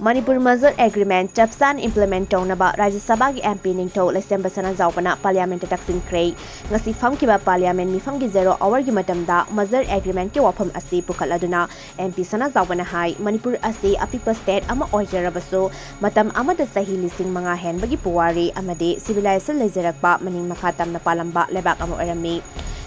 Manipur'S agreement chapsan implement Tounaba Rajya Sabha gi MP Ningtho Leishemba sana zaupana parliament Toukhre ngasi famkiba parliament mifamgi 0 hour gi matamda Mazar agreement ki wafam asi pukhaladuna MP sana zaupana hai Manipur asi apipa state ama oijarabaso matam amada sahi lising mga hen bagi puwari amade civilization lejarakpa maning makhatam na palamba lebak ama orami.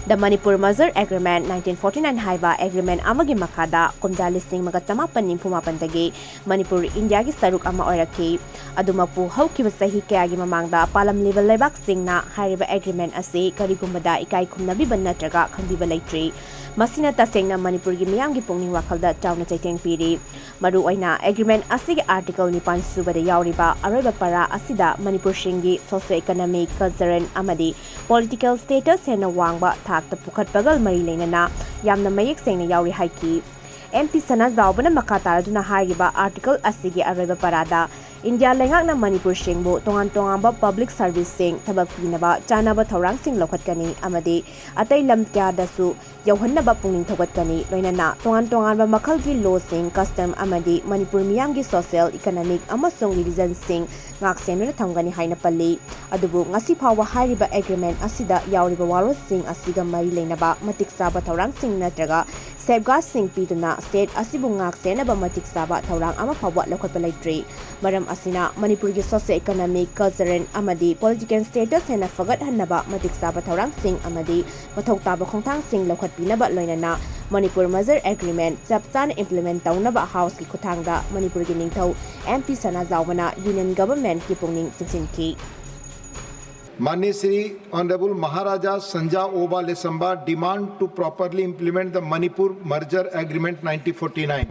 The Manipur'S Agreement 1949 haiba agreement amagi makada kumda listing magachamapan pumapandagi Manipur India gi saruk ama oiraki adumapu haukiba sahi kayagi mamangda palam level lebak singna hariba agreement ase karigumada ikai khumnabi bannatraga khangbiba leitri masina tasengna Manipur gi miyam gi pungning wakhalda chawna chaiteng piri maru oina agreement asigi article ni 5 subada yauriba aroiba para asida Manipur shingi socio-economic cultural amadi political status hena wangba thakta pukhat bagal mari leinana yamna mayek sengna yauri haiki MP sana zaubana makataraduna haigiba article asigi aroiba parada India lengakna Manipur shingbu tongan-tongamba public service sing thabak pinaba chanaba thorang sing lokhatkani amadi atai lam kya dasu yauhannaba pungning thogatkani loinana tongan-tonganba makhalgi law sing custom amadi Manipur miyamgi social economic amasung religion sing ngaksenuna thamgani haina palli adubu ngasi phawa hariba agreement asida yauriba warot sing asiga mari leinaba matik saba thorang sing natraga safeguard sing piduna state asibu ngaksenaba matik saba thorang ama phawa lokhatpa leitri maram asina Manipur gi socio-economic cultural amadi political status hena fagat hannaba matik saba thorang sing amadi mathok taba khongthang sing lokhat pinaba loinana Manipur'S agreement chapchan implement taunaba house ki khuthangda Manipur gi ningthau MP sana zaubana union government ki pungning singsinki Mani Sri Honorable Maharaja Sanja Oba Leishemba demand to properly implement the Manipur Merger Agreement 1949.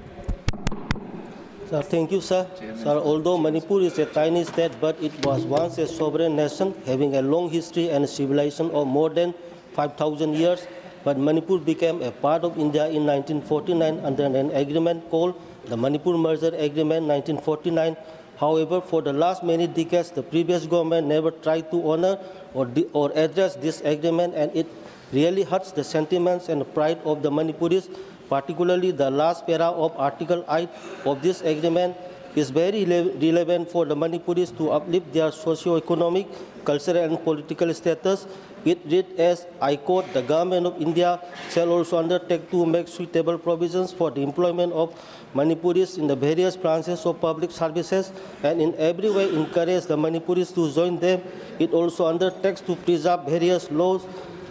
Sir, thank you, sir. Sir, although Manipur is a tiny state, but it was once a sovereign nation having a long history and civilization of more than 5,000 years. But Manipur became a part of India in 1949 under an agreement called the Manipur Merger Agreement 1949. However, for the last many decades, the previous government never tried to honor or address this agreement, and it really hurts the sentiments and pride of the Manipuris. Particularly, the last para of Article 8 of this agreement is very relevant for the Manipuris to uplift their socio-economic, cultural and political status. It reads as, I quote, the government of India shall also undertake to make suitable provisions for the employment of Manipuris in the various branches of public services and in every way encourage the Manipuris to join them. It also undertakes to preserve various laws,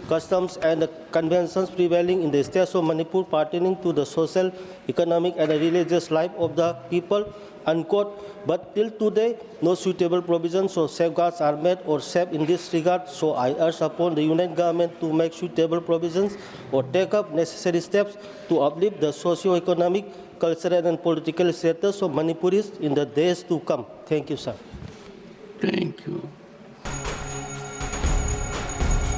customs and conventions prevailing in the states of Manipur pertaining to the social, economic and religious life of the people, unquote. But till today, no suitable provisions or safeguards are made or set in this regard, so I urge upon the Union government to make suitable provisions or take up necessary steps to uplift the socio-economic, cultural and political status of Manipuris in the days to come. Thank you, sir. Thank you.